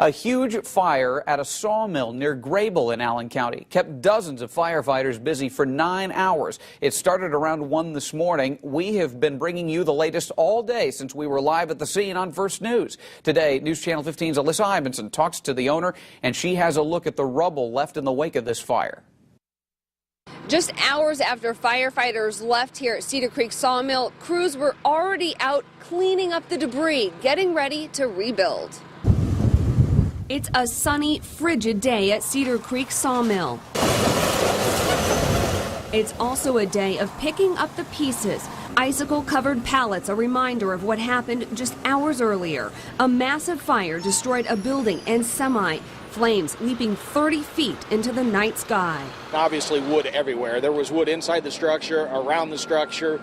A huge fire at a sawmill near Grable in Allen County kept dozens of firefighters busy for 9 hours. It started around 1 this morning. We have been bringing you the latest all day since we were live at the scene on First News. Today, News Channel 15's Alyssa Ivinson talks to the owner, and she has a look at the rubble left in the wake of this fire. Just hours after firefighters left here at Cedar Creek Sawmill, crews were already out cleaning up the debris, getting ready to rebuild. It's a sunny, frigid day at Cedar Creek Sawmill. It's also a day of picking up the pieces. Icicle-covered pallets, a reminder of what happened just hours earlier. A massive fire destroyed a building and semi. Flames leaping 30 feet into the night sky. Obviously wood everywhere. There was wood inside the structure, around the structure.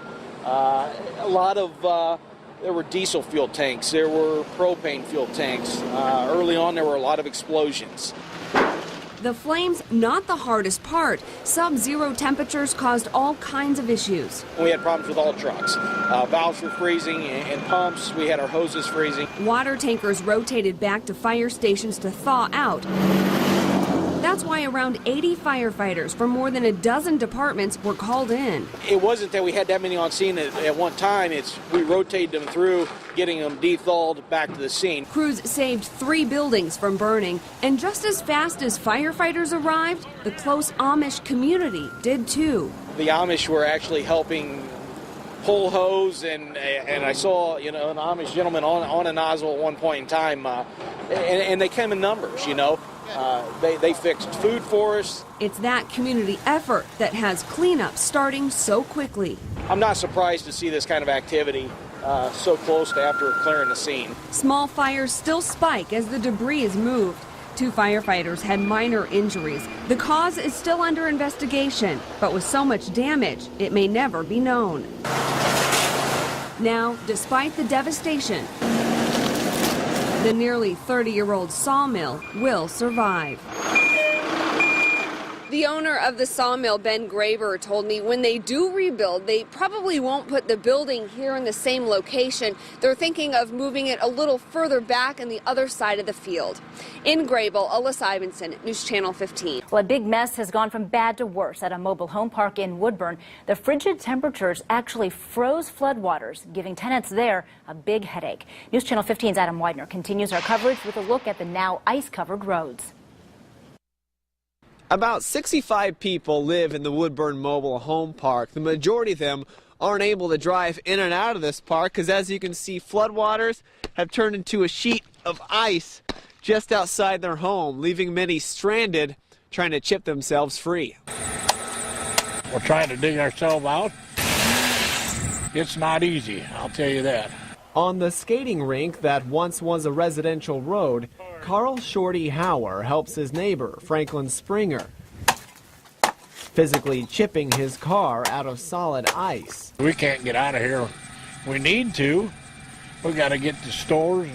There were diesel fuel tanks, there were propane fuel tanks. Early on there were a lot of explosions. The flames, not the hardest part. Sub-zero temperatures caused all kinds of issues. We had problems with all trucks. Valves were freezing and pumps. We had our hoses freezing. Water tankers rotated back to fire stations to thaw out. That's why around 80 firefighters from more than a dozen departments were called in. It wasn't that we had that many on scene at one time. We rotated them through, getting them de-thawed back to the scene. Crews saved 3 buildings from burning, and just as fast as firefighters arrived, the close Amish community did too. The Amish were actually helping pull hose, and I saw, an Amish gentleman on a nozzle at one point in time, and they came in numbers, They fixed food for us. It's that community effort that has cleanup starting so quickly. I'm not surprised to see this kind of activity so close to after clearing the scene. Small fires still spike as the debris is moved. 2 firefighters had minor injuries. The cause is still under investigation, but with so much damage, it may never be known. Now, despite the devastation, the nearly 30-year-old sawmill will survive. The owner of the sawmill, Ben Graber, told me when they do rebuild, they probably won't put the building here in the same location. They're thinking of moving it a little further back on the other side of the field. In Grable, Alyssa Ivinson, News Channel 15. Well, a big mess has gone from bad to worse at a mobile home park in Woodburn. The frigid temperatures actually froze floodwaters, giving tenants there a big headache. News Channel 15's Adam Widener continues our coverage with a look at the now ice-covered roads. About 65 people live in the Woodburn Mobile Home Park. The majority of them aren't able to drive in and out of this park because, as you can see, floodwaters have turned into a sheet of ice just outside their home, leaving many stranded, trying to chip themselves free. We're trying to dig ourselves out. It's not easy, I'll tell you that. On the skating rink that once was a residential road, Carl Shorty Hauer helps his neighbor, Franklin Springer, physically chipping his car out of solid ice. We can't get out of here. We need to. We got to get to stores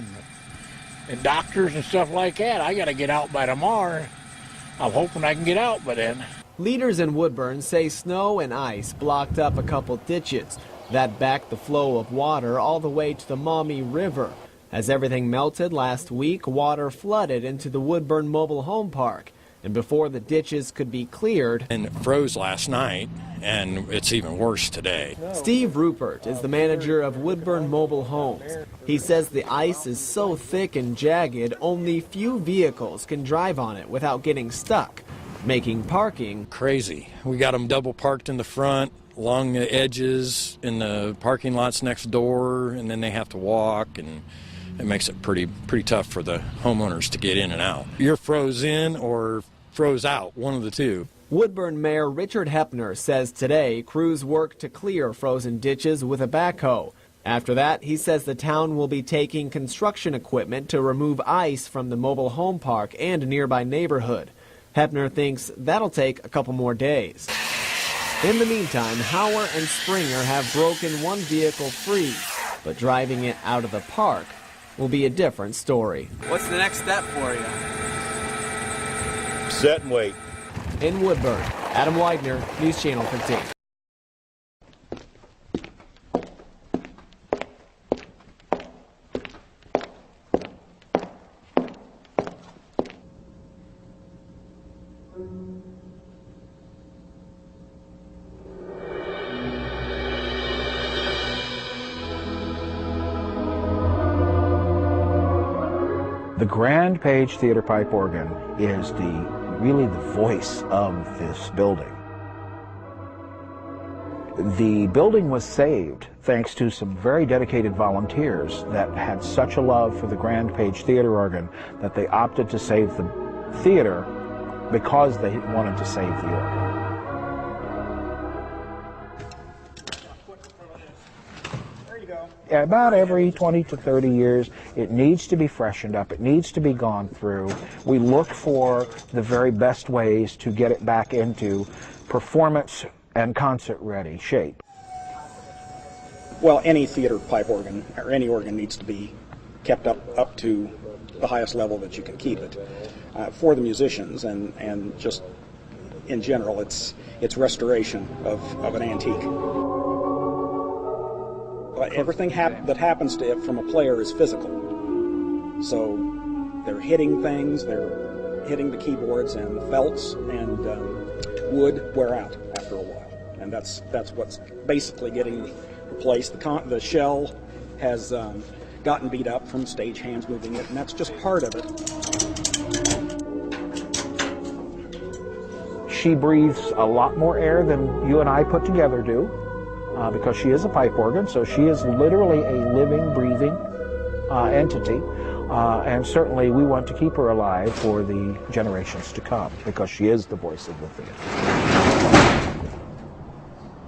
and doctors and stuff like that. I got to get out by tomorrow. I'm hoping I can get out by then. Leaders in Woodburn say snow and ice blocked up a couple ditches that backed the flow of water all the way to the Maumee River. As everything melted last week, water flooded into the Woodburn Mobile Home Park. And before the ditches could be cleared, and it froze last night, and it's even worse today. Steve Rupert is the manager of Woodburn Mobile Homes. He says the ice is so thick and jagged, only few vehicles can drive on it without getting stuck, making parking crazy. We got them double parked in the front, along the edges, in the parking lots next door, and then they have to walk, and it makes it pretty tough for the homeowners to get in and out. You're froze in or froze out, one of the two. Woodburn Mayor Richard Hepner says today crews work to clear frozen ditches with a backhoe. After that, he says the town will be taking construction equipment to remove ice from the mobile home park and a nearby neighborhood. Hepner thinks that'll take a couple more days. In the meantime, Hauer and Springer have broken one vehicle free, but driving it out of the park will be a different story. What's the next step for you? Set and wait. In Woodburn, Adam Widener, News Channel 15. The Grand Page Theater pipe organ is really the voice of this building. The building was saved thanks to some very dedicated volunteers that had such a love for the Grand Page Theater organ that they opted to save the theater because they wanted to save the organ. About every 20 to 30 years, it needs to be freshened up. It needs to be gone through. We look for the very best ways to get it back into performance and concert-ready shape. Well, any theater pipe organ or any organ needs to be kept up to the highest level that you can keep it for the musicians and just in general, it's restoration of an antique. Everything that happens to it from a player is physical. So they're hitting things, they're hitting the keyboards, and the felts and wood wear out after a while. And that's what's basically getting replaced. The shell has gotten beat up from stagehands moving it, and that's just part of it. She breathes a lot more air than you and I put together do. Because she is a pipe organ, so she is literally a living, breathing entity, and certainly we want to keep her alive for the generations to come, because she is the voice of the theater.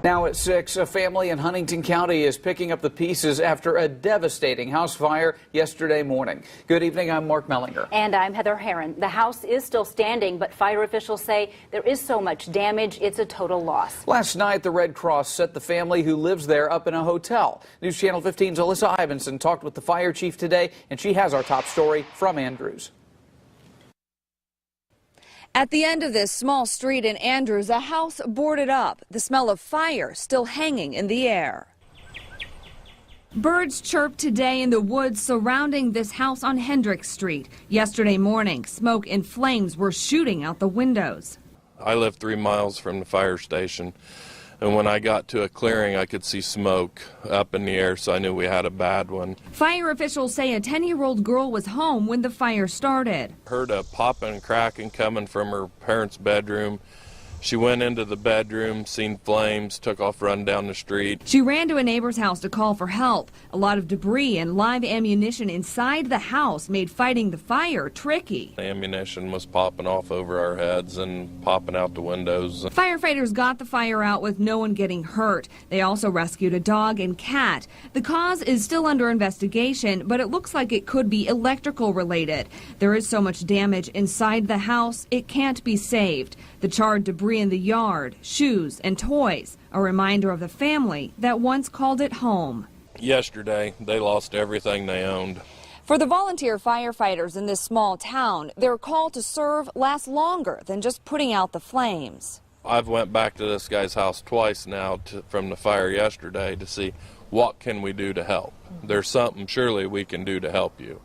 Now at 6, a family in Huntington County is picking up the pieces after a devastating house fire yesterday morning. Good evening, I'm Mark Mellinger. And I'm Heather Herron. The house is still standing, but fire officials say there is so much damage, it's a total loss. Last night, the Red Cross set the family who lives there up in a hotel. News Channel 15's Alyssa Ivinson talked with the fire chief today, and she has our top story from Andrews. At the end of this small street in Andrews, a house boarded up, the smell of fire still hanging in the air. Birds chirped today in the woods surrounding this house on Hendricks Street. Yesterday morning, smoke and flames were shooting out the windows. I live 3 miles from the fire station, and when I got to a clearing, I could see smoke up in the air, so I knew we had a bad one. Fire officials say a 10-year-old girl was home when the fire started. Heard a popping and cracking coming from her parents' bedroom. She went into the bedroom, seen flames, took off running down the street. She ran to a neighbor's house to call for help. A lot of debris and live ammunition inside the house made fighting the fire tricky. The ammunition was popping off over our heads and popping out the windows. Firefighters got the fire out with no one getting hurt. They also rescued a dog and cat. The cause is still under investigation, but it looks like it could be electrical related. There is so much damage inside the house, it can't be saved. The charred debris in the yard, shoes and toys, a reminder of the family that once called it home. Yesterday, they lost everything they owned. For the volunteer firefighters in this small town, their call to serve lasts longer than just putting out the flames. I've went back to this guy's house twice now from the fire yesterday to see what can we do to help. There's something surely we can do to help you.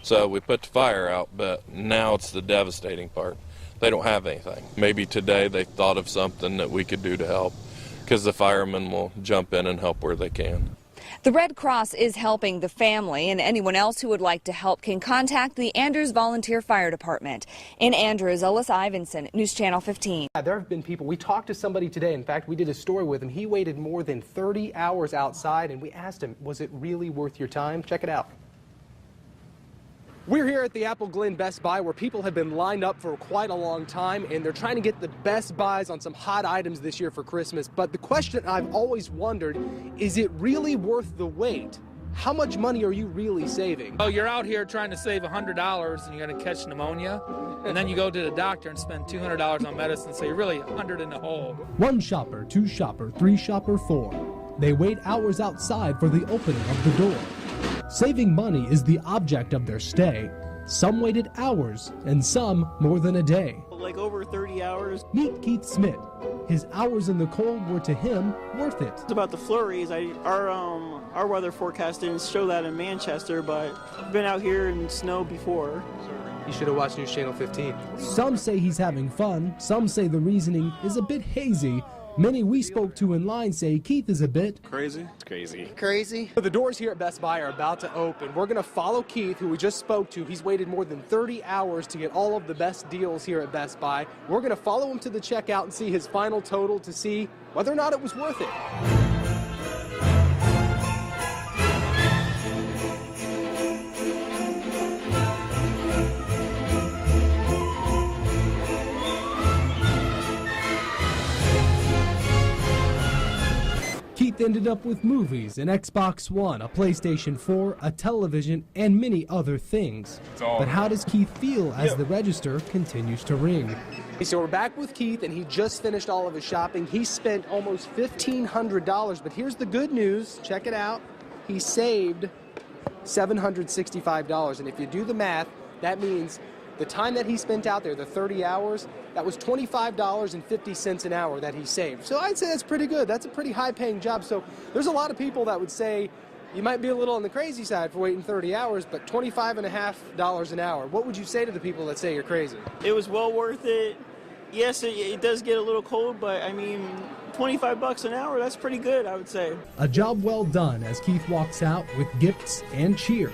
So we put the fire out, but now it's the devastating part. They don't have anything. Maybe today they thought of something that we could do to help, because the firemen will jump in and help where they can. The Red Cross is helping the family, and anyone else who would like to help can contact the Andrews Volunteer Fire Department. In Andrews, Alyssa Ivinson, News Channel 15. There have been people, we talked to somebody today, in fact we did a story with him, he waited more than 30 hours outside, and we asked him, was it really worth your time? Check it out. We're here at the Apple Glen Best Buy, where people have been lined up for quite a long time, and they're trying to get the best buys on some hot items this year for Christmas. But the question I've always wondered, is it really worth the wait? How much money are you really saving? Oh, you're out here trying to save $100 and you're going to catch pneumonia, and then you go to the doctor and spend $200 on medicine, so you're really 100 in the hole. One shopper, two shopper, three shopper, four. They wait hours outside for the opening of the door. Saving money is the object of their stay. Some waited hours, and some more than a day. Like over 30 hours. Meet Keith Smith. His hours in the cold were to him worth it. It's about the flurries. Our weather forecast didn't show that in Manchester, but I've been out here in snow before. You should have watched News Channel 15. Some say he's having fun. Some say the reasoning is a bit hazy. Many we spoke to in line say Keith is a bit crazy. It's crazy. Crazy. The doors here at Best Buy are about to open. We're going to follow Keith, who we just spoke to. He's waited more than 30 hours to get all of the best deals here at Best Buy. We're going to follow him to the checkout and see his final total to see whether or not it was worth it. Keith ended up with movies, an Xbox One, a PlayStation 4, a television, and many other things. But how does Keith feel as the register continues to ring? So we're back with Keith, and he just finished all of his shopping. He spent almost $1,500, but here's the good news. Check it out. He saved $765, and if you do the math, that means the time that he spent out there, the 30 hours, that was $25.50 an hour that he saved. So I'd say that's pretty good. That's a pretty high-paying job. So there's a lot of people that would say you might be a little on the crazy side for waiting 30 hours, but $25.50 an hour. What would you say to the people that say you're crazy? It was well worth it. Yes, it does get a little cold, but I mean, $25 an hour, that's pretty good, I would say. A job well done as Keith walks out with gifts and cheer.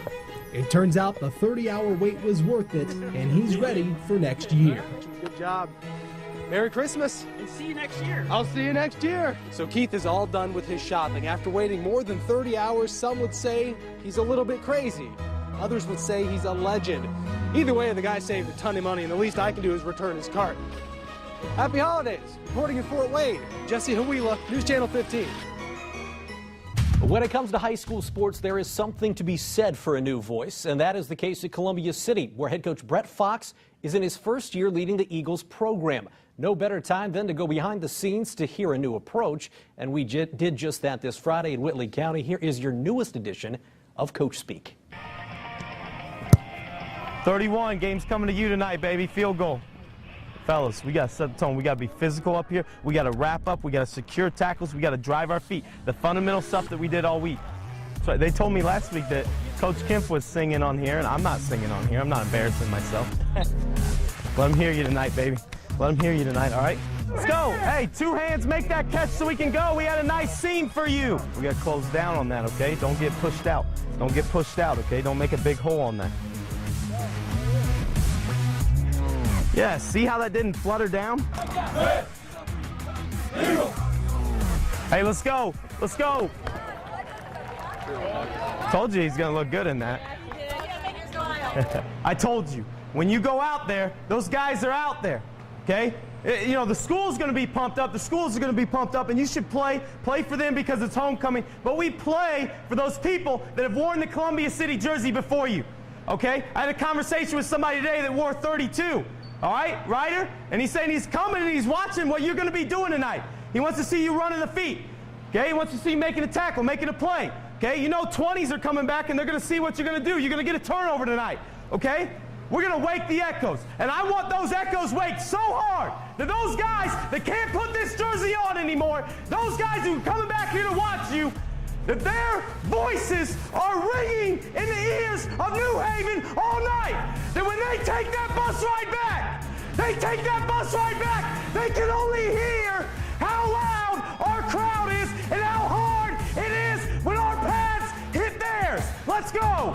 It turns out the 30-hour wait was worth it, and he's ready for next year. Good job. Merry Christmas. And see you next year. I'll see you next year. So Keith is all done with his shopping. After waiting more than 30 hours, some would say he's a little bit crazy. Others would say he's a legend. Either way, the guy saved a ton of money, and the least I can do is return his cart. Happy holidays. Reporting in Fort Wayne, Jesse Huila, News Channel 15. When it comes to high school sports, there is something to be said for a new voice, and that is the case at Columbia City, where head coach Brett Fox is in his first year leading the Eagles program. No better time than to go behind the scenes to hear a new approach, and we did just that this Friday in Whitley County. Here is your newest edition of Coach Speak. 31, game's coming to you tonight, baby. Field goal. Fellas, we got to set the tone. We got to be physical up here. We got to wrap up. We got to secure tackles. We got to drive our feet. The fundamental stuff that we did all week. So they told me last week that Coach Kemp was singing on here, and I'm not singing on here. I'm not embarrassing myself. Let him hear you tonight, baby. Let him hear you tonight, all right? Let's go. Hey, two hands, make that catch so we can go. We had a nice seam for you. We got to close down on that, okay? Don't get pushed out. Don't get pushed out, okay? Don't make a big hole on that. Yeah, see how that didn't flutter down? Hey, let's go. Let's go. Told you he's going to look good in that. I told you. When you go out there, those guys are out there, okay? You know, the school's going to be pumped up. The schools are going to be pumped up, and you should play for them because it's homecoming. But we play for those people that have worn the Columbia City jersey before you, okay? I had a conversation with somebody today that wore 32. All right, Ryder? And he's saying he's coming and he's watching what you're going to be doing tonight. He wants to see you running the feet. Okay? He wants to see you making a tackle, making a play. Okay? You know 20s are coming back and they're going to see what you're going to do. You're going to get a turnover tonight. Okay? We're going to wake the echoes. And I want those echoes waked so hard that those guys that can't put this jersey on anymore, those guys who are coming back here to watch you, that their voices are ringing in the ears of New Haven all night. That when they take that bus ride back, they can only hear how loud our crowd is and how hard it is when our pads hit theirs. Let's go.